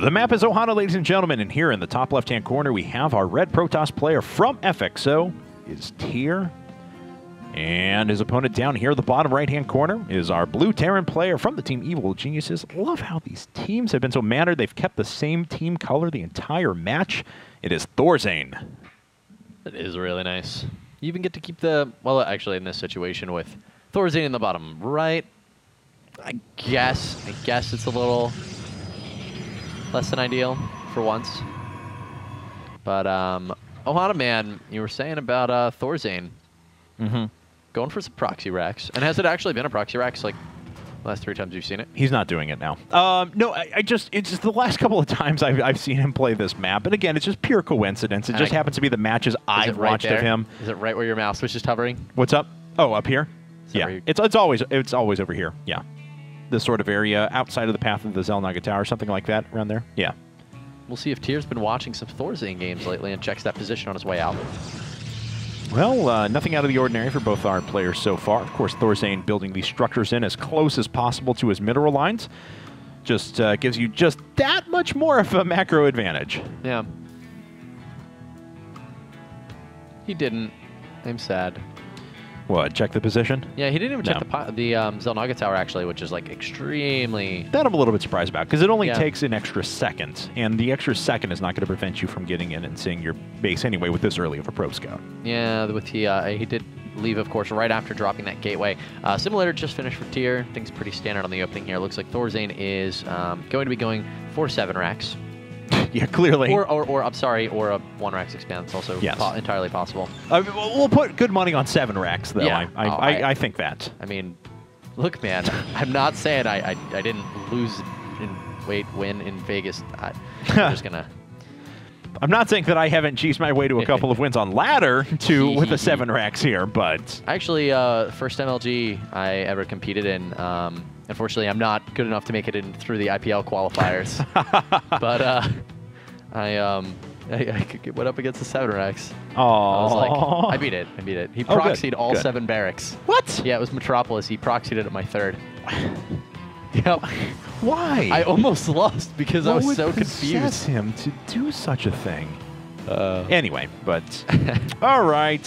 The map is Ohana, ladies and gentlemen, and here in the top left-hand corner, we have our red Protoss player from FXO, is Tyr. And his opponent down here, the bottom right-hand corner, is our blue Terran player from the team Evil Geniuses. Love how these teams have been so mannered. They've kept the same team color the entire match. It is Thorzane. It is really nice. You even get to keep the, well, actually in this situation with Thorzane in the bottom right, I guess it's a little less than ideal for once. But Ohana, man, you were saying about Thorzane. Going for some proxy racks. And has it actually been a proxy racks like the last 3 times you've seen it? He's not doing it now. No, it's just the last couple of times I've seen him play this map. And again, it's just pure coincidence. It just happens to be the matches I've watched of him. Is it right where your mouse was just hovering? What's up? Oh, up here? Yeah, it's always over here. Yeah. This sort of area outside of the path of the Zelnaga Tower, something like that around there. Yeah. We'll see if Tyr's been watching some Thorzane games lately and checks that position on his way out. Well, nothing out of the ordinary for both our players so far. Of course, Thorzane building these structures in as close as possible to his mineral lines. Just gives you just that much more of a macro advantage. Yeah. He didn't. I'm sad. What, check the position? Yeah, he didn't even check the Zelnaga Tower, actually, which is, like, extremely... That I'm a little bit surprised about, because it only takes an extra second, and the extra second is not going to prevent you from getting in and seeing your base anyway with this early of a probe scout. Yeah, with he did leave, of course, right after dropping that gateway. Simulator just finished for Tyr. Things pretty standard on the opening here. Looks like Thorzane is going to be going for 7 racks. Yeah, clearly. Or I'm sorry, or a 1 racks expanse, also entirely possible. We'll put good money on 7 racks, though. Yeah. I think that. I mean, look, man, I'm not saying I didn't win in Vegas. I'm just gonna. I'm not saying that I haven't cheesed my way to a couple of wins on ladder with the 7 racks here, but actually, first MLG I ever competed in. Unfortunately, I'm not good enough to make it in through the IPL qualifiers. But I went up against the 7 racks. Oh, I was like, I beat it. He proxied all 7 barracks. What? Yeah, it was Metropolis. He proxied it at my 3rd. Yep. Why? I almost lost because I was so confused. What would possess him to do such a thing? Anyway, but all right.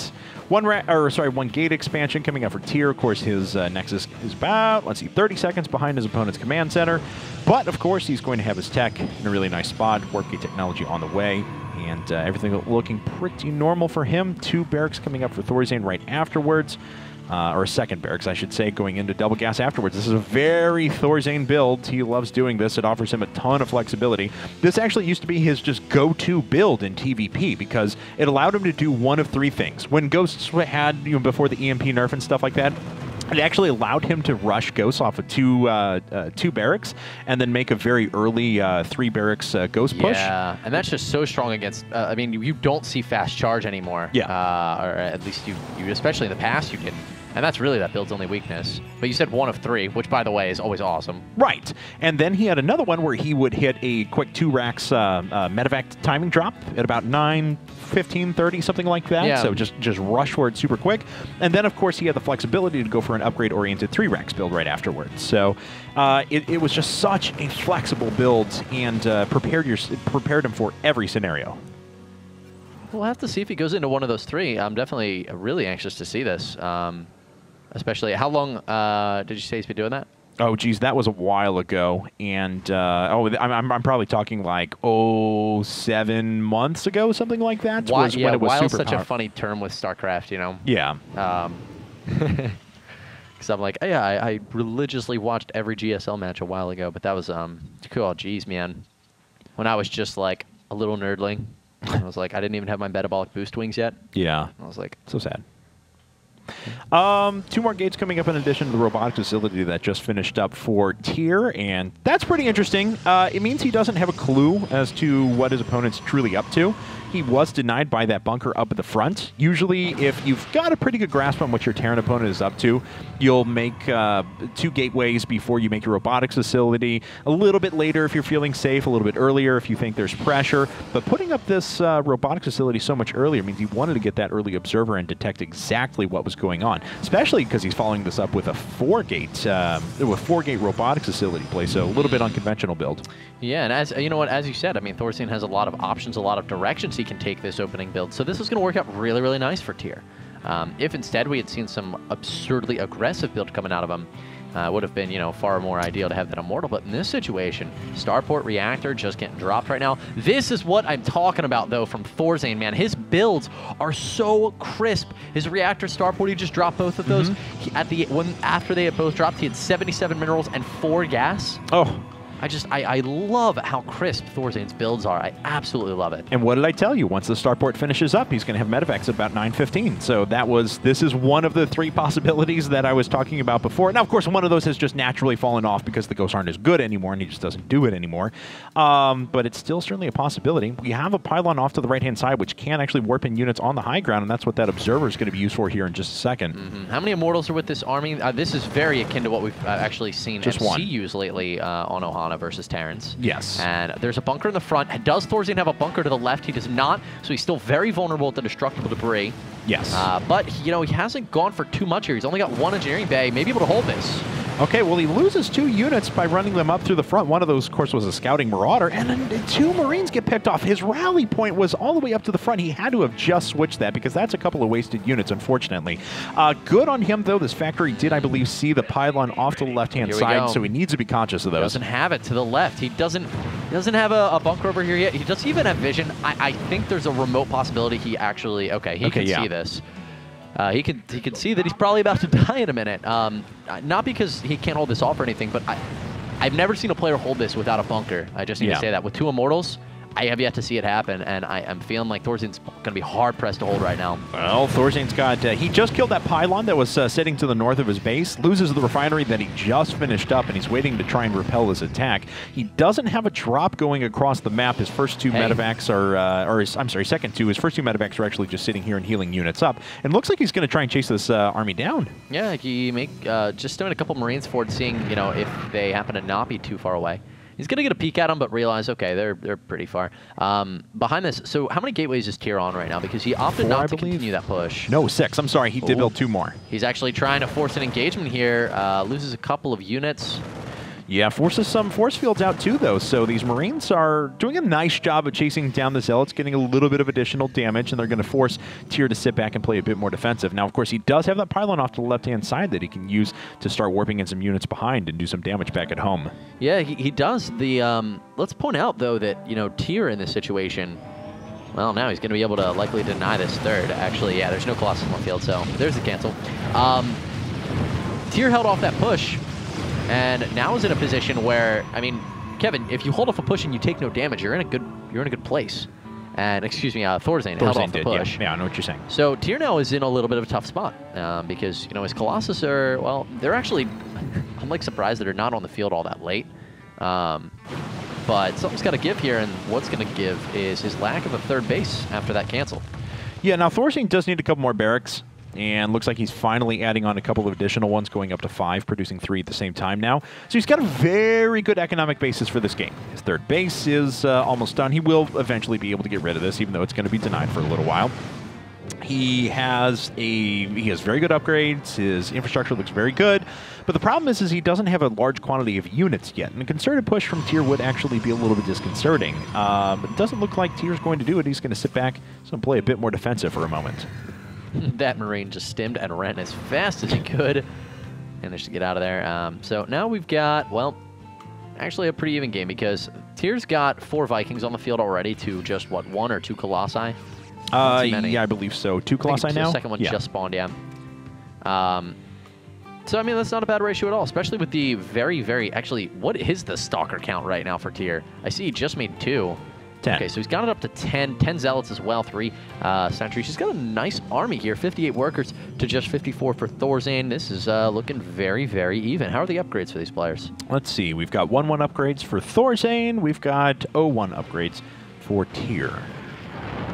One gate expansion coming up for Tyr. Of course, his Nexus is about, let's see, 30 seconds behind his opponent's command center. But, of course, he's going to have his tech in a really nice spot. Warp gate technology on the way. And everything looking pretty normal for him. 2 barracks coming up for Thorzane right afterwards. Or a 2nd barracks, I should say, going into double gas afterwards. This is a very Thorzane build. He loves doing this. It offers him a ton of flexibility. This actually used to be his just go-to build in TVP because it allowed him to do one of 3 things. When Ghosts had, before the EMP nerf and stuff like that, it actually allowed him to rush Ghosts off of 2 barracks and then make a very early 3 barracks Ghost push. Yeah, and that's just so strong against, I mean, you don't see fast charge anymore. Yeah. Or at least you especially in the past, you didn't. And that's really that build's only weakness. But you said 1 of 3, which, by the way, is always awesome. Right. And then he had another one where he would hit a quick 2 racks medevac timing drop at about 9, 15, 30, something like that. Yeah. So just rush for it super quick. And then, of course, he had the flexibility to go for an upgrade-oriented 3 racks build right afterwards. So it was just such a flexible build and prepared him for every scenario. We'll have to see if he goes into one of those 3. I'm definitely really anxious to see this. Especially, how long did you say he's been doing that? Oh, geez, that was a while ago. And, I'm probably talking like, 7 months ago, something like that. Why, was when it was while super such a funny term with StarCraft, you know? Yeah. Because I'm like, yeah, I religiously watched every GSL match a while ago, but that was, cool, geez, man. When I was just like a little nerdling, I was like, I didn't even have my metabolic boost wings yet. Yeah. I was like, so sad. 2 more gates coming up in addition to the robotics facility that just finished up for Tyr, and that's pretty interesting. It means he doesn't have a clue as to what his opponent's truly up to. he was denied by that bunker up at the front. Usually, if you've got a pretty good grasp on what your Terran opponent is up to, you'll make 2 gateways before you make your robotics facility. A little bit later if you're feeling safe, a little bit earlier if you think there's pressure. But putting up this robotics facility so much earlier means he wanted to get that early observer and detect exactly what was going on, especially because he's following this up with a 4-gate robotics facility play, so a little bit unconventional build. Yeah, and as you know what, as you said, I mean, Thorstein has a lot of options, a lot of directions he can take this opening build, so this is going to work out really, really nice for Tyr. If instead we had seen some absurdly aggressive build coming out of him, would have been, you know, far more ideal to have that Immortal. But in this situation, Starport Reactor just getting dropped right now. This is what I'm talking about, though, from Thorzane, man. His builds are so crisp. His Reactor, Starport, he just dropped both of those. After they had both dropped, he had 77 minerals and 4 gas. Oh. I love how crisp Thorzane's builds are. I absolutely love it. And what did I tell you? Once the starport finishes up, he's going to have medevacs at about 9:15. So this is one of the 3 possibilities that I was talking about before. Now, of course, one of those has just naturally fallen off because the ghosts aren't as good anymore, and he just doesn't do it anymore. But it's still certainly a possibility. We have a pylon off to the right-hand side, which can actually warp in units on the high ground, and that's what that observer is going to be used for here in just a second. How many Immortals are with this army? This is very akin to what we've actually seen just MC use lately on Ohana versus Terrans. Yes. And there's a bunker in the front. Does Thorzane have a bunker to the left? He does not, so he's still very vulnerable to destructible debris. Yes. But, you know, he hasn't gone for too much here. He's only got 1 engineering bay, maybe able to hold this. Okay, well, he loses 2 units by running them up through the front. One of those, of course, was a scouting marauder, and then 2 Marines get picked off. His rally point was all the way up to the front. He had to have just switched that because that's a couple of wasted units, unfortunately. Good on him, though. This factory did, I believe, see the pylon off to the left-hand side, so he needs to be conscious of those. He doesn't have it to the left. He doesn't have a bunker over here yet. He doesn't even have vision. I think there's a remote possibility he actually... Okay, he can see this. He could see that he's probably about to die in a minute. Not because he can't hold this off or anything, but I've never seen a player hold this without a bunker. I just need to say that. With 2 Immortals, I have yet to see it happen, and I'm feeling like Thorzane's going to be hard-pressed to hold right now. Well, Thorzane's got... he just killed that pylon that was sitting to the north of his base, loses the refinery that he just finished up, and he's waiting to try and repel his attack. He doesn't have a drop going across the map. His first 2 medevacs are... I'm sorry, second 2. His first 2 medevacs are actually just sitting here and healing units up. And looks like he's going to try and chase this army down. Yeah, he just throwing a couple Marines forward, seeing, you know, if they happen to not be too far away. He's going to get a peek at them, but realize, okay, they're pretty far. Behind this, so how many gateways is Tyr on right now? Because he opted not to continue that push. No, 6. I'm sorry, he did build 2 more. He's actually trying to force an engagement here, loses a couple of units. Yeah, forces some force fields out too, though. So these Marines are doing a nice job of chasing down the Zealots, getting a little bit of additional damage, and they're going to force Tyr to sit back and play a bit more defensive. Now, of course, he does have that pylon off to the left-hand side that he can use to start warping in some units behind and do some damage back at home. Yeah, he does. Let's point out, though, that, you know, Tyr in this situation... Well, now he's going to be able to likely deny this 3rd. Actually, yeah, there's no Colossus on the field, so there's the cancel. Tyr held off that push, and now is in a position where, I mean, Kevin, if you hold off a push and you take no damage, you're in a good place. And excuse me, Thorzane held off the push. Yeah, I know what you're saying. So Tyr now is in a little bit of a tough spot because, you know, his Colossus are, well, they're actually, I'm like surprised that they're not on the field all that late. But something's got to give here, and what's going to give is his lack of a 3rd base after that cancel. Yeah, now Thorzane does need a couple more barracks. And looks like he's finally adding on a couple of additional ones, going up to 5, producing 3 at the same time now. So he's got a very good economic basis for this game. His 3rd base is almost done. He will eventually be able to get rid of this, even though it's going to be denied for a little while. He has very good upgrades. His infrastructure looks very good. But the problem is he doesn't have a large quantity of units yet. And a concerted push from Tyr would actually be a little bit disconcerting. But it doesn't look like Tyr's going to do it. He's going to sit back, he's going to play a bit more defensive for a moment. That Marine just stemmed and ran as fast as he could. Managed to get out of there. So now we've got, well, actually a pretty even game because Tyr's got 4 Vikings on the field already to just, what, 1 or 2 Colossi? Yeah, I believe so. 2 Colossi now? The second one just spawned, yeah. So, I mean, that's not a bad ratio at all, especially with the very, very... Actually, what is the Stalker count right now for Tyr? I see he just made 2. 10. Okay, so he's got it up to 10. 10 Zealots as well, 3 Sentries. He's got a nice army here, 58 workers to just 54 for Thorzane. This is looking very, very even. How are the upgrades for these players? Let's see. We've got 1-1 upgrades for Thorzane. We've got 0-1 upgrades for Tyr.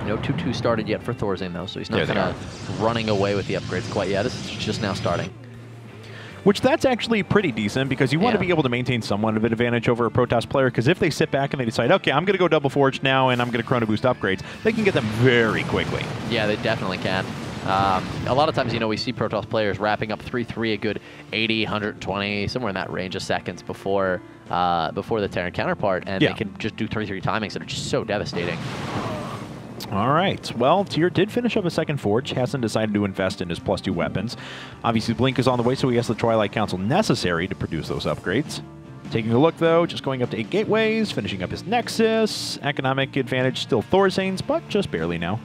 No 2-2 started yet for Thorzane, though, so he's not kind of running away with the upgrades quite yet. This is just now starting. Which that's actually pretty decent, because you want to be able to maintain somewhat of an advantage over a Protoss player, because if they sit back and they decide, okay, I'm going to go double forge now and I'm going to chrono boost upgrades, they can get them very quickly. Yeah, they definitely can. A lot of times, you know, we see Protoss players wrapping up 3-3 a good 80, 120, somewhere in that range of seconds before the Terran counterpart, and they can just do 3-3 timings that are just so devastating. All right. Well, Tyr did finish up a second forge. Hasn't decided to invest in his +2 weapons. Obviously, Blink is on the way, so he has the Twilight Council necessary to produce those upgrades. Taking a look, though, just going up to 8 gateways, finishing up his Nexus. Economic advantage still Thorzane's, but just barely now.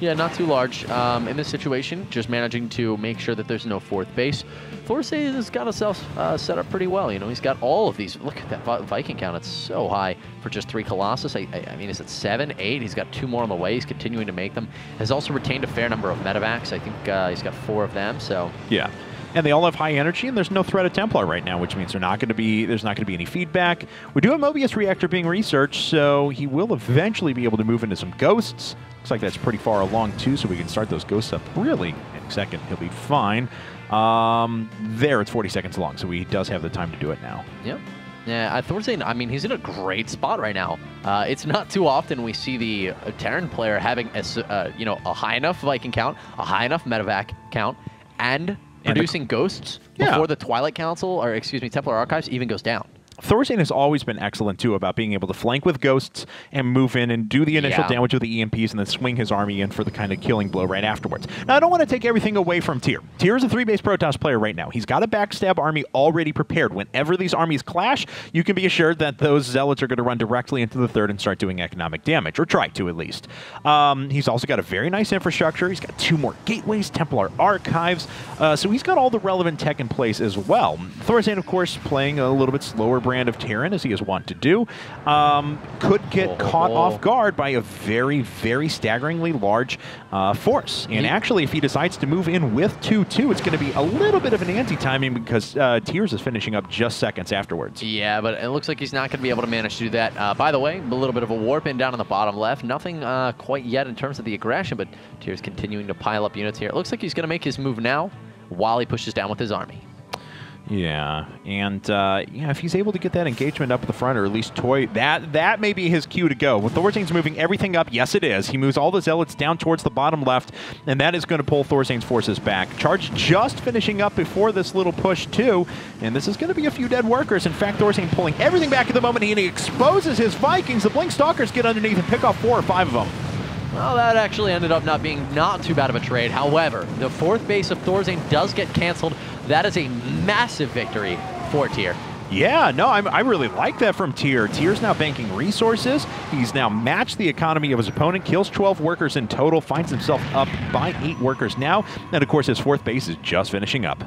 Yeah, not too large. In this situation, just managing to make sure that there's no 4th base. Thorzane has got himself set up pretty well. You know, he's got all of these. Look at that Viking count. It's so high for just 3 Colossus. I mean, is it 7, 8? He's got 2 more on the way. He's continuing to make them. Has also retained a fair number of medevacs. I think he's got 4 of them. So yeah. And they all have high energy, and there's no threat of Templar right now, which means there's not going to be any feedback. We do have Mobius Reactor being researched, so he will eventually be able to move into some Ghosts. Looks like that's pretty far along, too, so we can start those Ghosts up really in a second. He'll be fine. There, it's 40 seconds long, so he does have the time to do it now. Yep. Yeah, Thorzane, I mean, he's in a great spot right now. It's not too often we see the Terran player having a high enough Viking count, a high enough medevac count, and producing Ghosts before the Twilight Council, or excuse me, Templar Archives even goes down. Thorzane has always been excellent, too, about being able to flank with Ghosts and move in and do the initial damage with the EMPs and then swing his army in for the kind of killing blow right afterwards. Now, I don't want to take everything away from Tyr. Tyr is a 3-base Protoss player right now. He's got a backstab army already prepared. Whenever these armies clash, you can be assured that those Zealots are going to run directly into the 3rd and start doing economic damage, or try to at least. He's also got a very nice infrastructure. He's got 2 more gateways, Templar Archives, so he's got all the relevant tech in place as well. Thorzane, of course, playing a little bit slower brand of Terran, as he is wont to do, could get caught off guard by a very, very staggeringly large force. And actually, if he decides to move in with 2-2, it's going to be a little bit of an anti-timing, because Tears is finishing up just seconds afterwards. Yeah, but it looks like he's not going to be able to manage to do that. By the way, a little bit of a warp in down in the bottom left. Nothing quite yet in terms of the aggression, but Tears continuing to pile up units here. It looks like he's going to make his move now while he pushes down with his army. Yeah, and if he's able to get that engagement up at the front, or at least toy, that may be his cue to go. When Thorzane's moving everything up, yes it is. He moves all the Zealots down towards the bottom left, and that is going to pull Thorzane's forces back. Charge just finishing up before this little push too, and this is going to be a few dead workers. In fact, Thorzane pulling everything back at the moment, and he exposes his Vikings. The Blink Stalkers get underneath and pick off 4 or 5 of them. Well, that actually ended up not being too bad of a trade. However, the 4th base of Thorzane does get canceled. That is a massive victory for Tyr. Yeah, no, I really like that from Tyr. Tyr's now banking resources. He's now matched the economy of his opponent, kills 12 workers in total, finds himself up by 8 workers now, and of course his 4th base is just finishing up.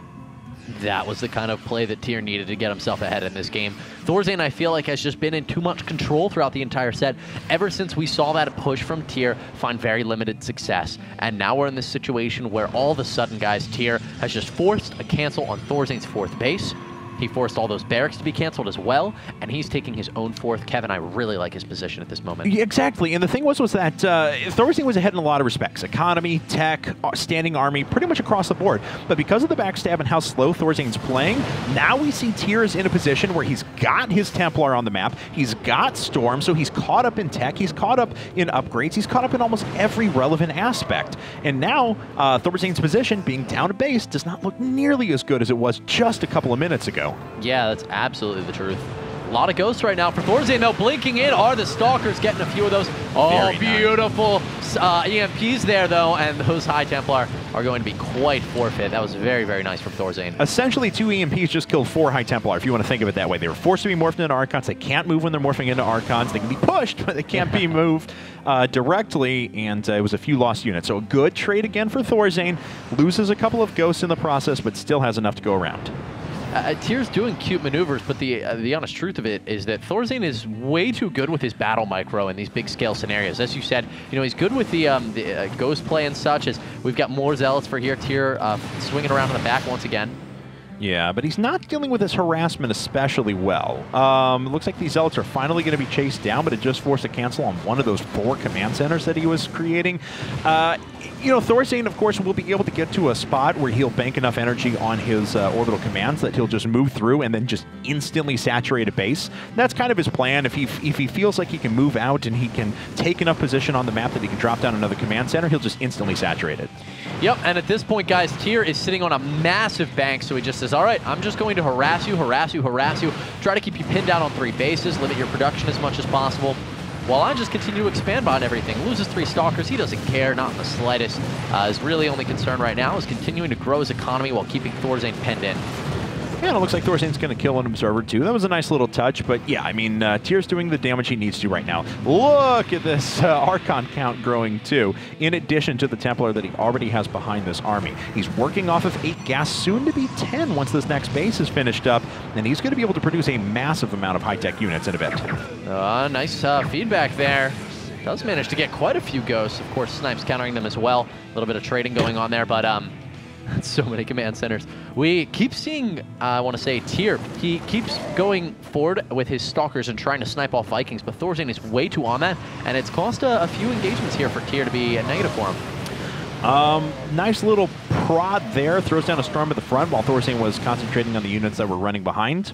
That was the kind of play that Tyr needed to get himself ahead in this game. Thorzane, I feel like, has just been in too much control throughout the entire set. Ever since we saw that push from Tyr find very limited success. And now we're in this situation where all of a sudden, guys, Tyr has just forced a cancel on Thorzane's 4th base. He forced all those barracks to be canceled as well, and he's taking his own 4th. Kevin, I really like his position at this moment. Yeah, exactly, and the thing was that Thorzane was ahead in a lot of respects. Economy, tech, standing army, pretty much across the board. But because of the backstab and how slow Thorzane's playing, now we see Tyr is in a position where he's got his Templar on the map, he's got Storm, so he's caught up in tech, he's caught up in upgrades, he's caught up in almost every relevant aspect. And now, Thorzane's position, being down a base, does not look nearly as good as it was just a couple of minutes ago. Yeah, that's absolutely the truth. A lot of Ghosts right now for Thorzane. Now blinking in are the Stalkers, getting a few of those. Oh, very beautiful EMPs there, though, and those High Templar are going to be quite forfeit. That was very, very nice from Thorzane. Essentially, 2 EMPs just killed 4 High Templar, if you want to think of it that way. They were forced to be morphed into Archons. They can't move when they're morphing into Archons. They can be pushed, but they can't be moved directly, and it was a few lost units. So a good trade again for Thorzane. Loses a couple of Ghosts in the process, but still has enough to go around. Tyr's doing cute maneuvers, but the honest truth of it is that Thorzane is way too good with his battle micro in these big scale scenarios. As you said, you know, he's good with the Ghost play and such, as we've got more Zealots for here. Tyr swinging around in the back once again. Yeah, but he's not dealing with his harassment especially well. It looks like these Zealots are finally going to be chased down, but it just forced a cancel on one of those 4 command centers that he was creating. You know, Thorzane, of course, will be able to get to a spot where he'll bank enough energy on his orbital commands that he'll just move through and then just instantly saturate a base. That's kind of his plan. If he feels like he can move out and he can take enough position on the map that he can drop down another command center, he'll just instantly saturate it. Yep, and at this point, guys, Tyr is sitting on a massive bank, so he just says, all right, I'm just going to harass you, try to keep you pinned down on 3 bases, limit your production as much as possible, while I just continue to expand on everything. Loses 3 Stalkers, he doesn't care, not in the slightest. His really only concern right now is continuing to grow his economy while keeping Thorzane penned in. Yeah, and it looks like Thorzane's going to kill an Observer, too. That was a nice little touch, but yeah, I mean, Tyr's doing the damage he needs to right now. Look at this Archon count growing, too, in addition to the Templar that he already has behind this army. He's working off of 8 gas, soon to be 10 once this next base is finished up, and he's going to be able to produce a massive amount of high-tech units in a bit. Nice feedback there. Does manage to get quite a few ghosts. Of course, Snipes countering them as well. A little bit of trading going on there, but so many command centers. We keep seeing, I want to say, Tyr. He keeps going forward with his Stalkers and trying to snipe off Vikings, but Thorzane is way too on that, and it's cost a few engagements here for Tyr to be a negative for him. Nice little prod there. Throws down a Storm at the front while Thorzane was concentrating on the units that were running behind.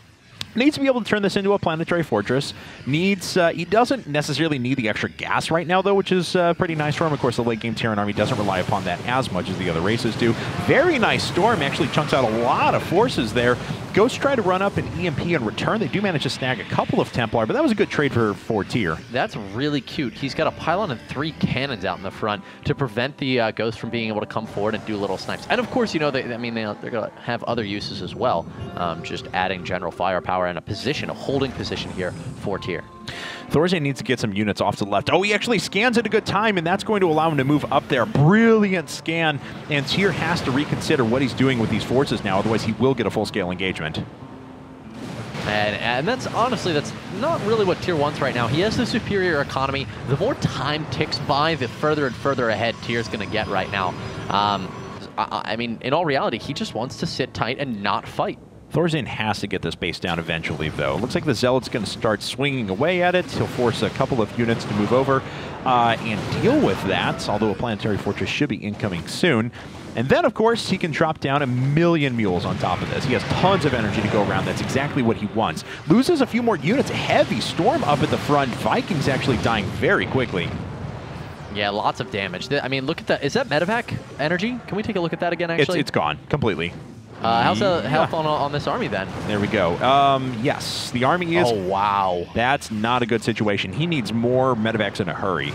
Needs to be able to turn this into a planetary fortress. He doesn't necessarily need the extra gas right now, though, which is pretty nice for him. Of course, the late-game Terran army doesn't rely upon that as much as the other races do. Very nice Storm. Actually chunks out a lot of forces there. Ghosts try to run up an EMP in return. They do manage to snag a couple of Templar, but that was a good trade for Tyr. That's really cute. He's got a pylon and 3 cannons out in the front to prevent the Ghosts from being able to come forward and do little snipes. And of course, you know, they're going to have other uses as well. Just adding general firepower and a holding position here for Tyr. Thorzane needs to get some units off to the left. Oh, he actually scans at a good time, and that's going to allow him to move up there. Brilliant scan, and Tyr has to reconsider what he's doing with these forces now, otherwise he will get a full-scale engagement. And that's honestly, that's not really what Tyr wants right now. He has the superior economy. The more time ticks by, the further and further ahead Tyr's going to get right now. I mean, in all reality, he just wants to sit tight and not fight. Thorzane has to get this base down eventually, though. Looks like the Zealot's going to start swinging away at it. He'll force a couple of units to move over and deal with that, although a planetary fortress should be incoming soon. And then, of course, he can drop down 1,000,000 mules on top of this. He has tons of energy to go around. That's exactly what he wants. Loses a few more units. Heavy Storm up at the front. Vikings actually dying very quickly. Yeah, lots of damage. I mean, look at that. Is that medevac energy? Can we take a look at that again, actually? It's gone completely. How's the health on this army, then? There we go. Yes, the army is... Oh, wow. That's not a good situation. He needs more medevacs in a hurry.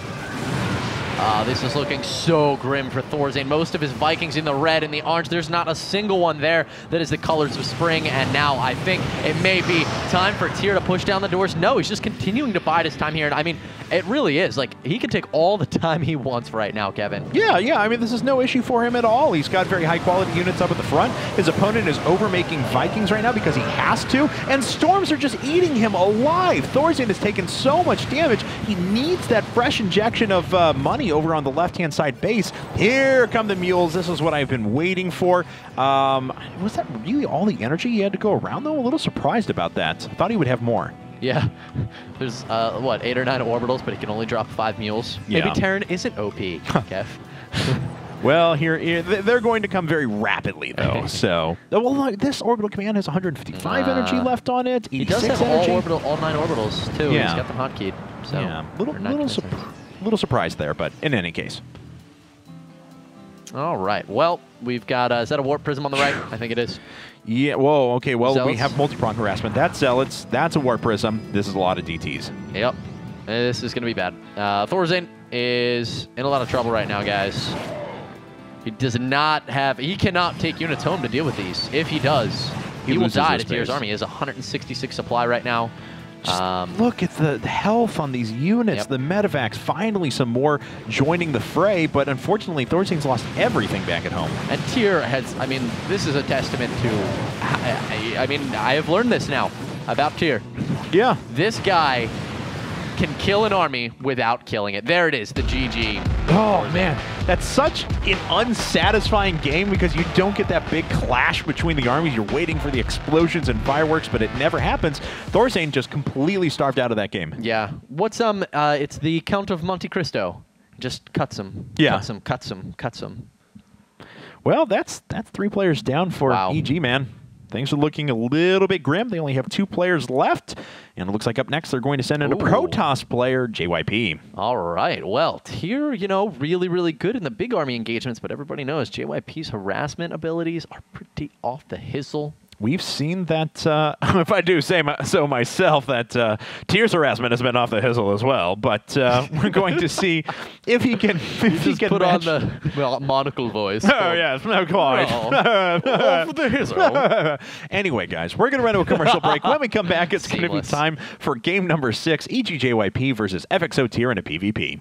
This is looking so grim for Thorzane. Most of his Vikings in the red and the orange. There's not a single one there that is the colors of spring. And now I think it may be time for Tyr to push down the doors. No, he's just continuing to bide his time here. And I mean, it really is. Like, he can take all the time he wants right now, Kevin. Yeah. I mean, this is no issue for him at all. He's got very high-quality units up at the front. His opponent is overmaking Vikings right now because he has to. And Storms are just eating him alive. Thorzane has taken so much damage. He needs that fresh injection of money over on the left-hand side base. Here come the mules. This is what I've been waiting for. Was that really all the energy he had to go around, though? A little surprised about that. I thought he would have more. Yeah. There's, what, 8 or 9 orbitals, but he can only drop 5 mules. Yeah. Maybe Terran isn't OP, Kev. Well, here they're going to come very rapidly, though. So, well, look, this orbital command has 155 energy left on it. He does have energy. all 9 orbitals, too. Yeah. He's got them hotkeyed. So, yeah, little surprise there, but in any case. All right. Well, we've got, is that a warp prism on the right? I think it is. Yeah, whoa, okay, well, Zealots? We have multi-prong harassment. That's Zealots. That's a warp prism. This is a lot of DTs. Yep. This is going to be bad. Thorzane is in a lot of trouble right now, guys. He does not have... He cannot take units home to deal with these. If he does, he will die to Tyr's army. He has 166 supply right now. Look at the health on these units. Yep. The medevacs, finally some more joining the fray, but unfortunately Thorzane's lost everything back at home. And Tyr has, I mean, this is a testament to, I mean, I have learned this now about Tyr. Yeah. This guy can kill an army without killing it. There it is, the GG. Oh, man. That's such an unsatisfying game because you don't get that big clash between the armies. You're waiting for the explosions and fireworks, but it never happens. Thorzane just completely starved out of that game. Yeah. What's it's the Count of Monte Cristo. Just cuts him. Yeah. Cuts him. Well, that's 3 players down for EG, man. Things are looking a little bit grim. They only have 2 players left. And it looks like up next they're going to send in a Protoss player, JYP. All right. Well, Tyr, really, really good in the big army engagements, but everybody knows JYP's harassment abilities are pretty off the hizzle. We've seen that, if I do say so myself, that Tyr's harassment has been off the hizzle as well. But we're going to see if he can. If he can put on the monocle voice. Oh yes, no quite. Off the hizzle. Anyway, guys, we're going to run to a commercial break. When we come back, it's going to be time for game number 6: EGJYP versus FXO Tyr in a PvP.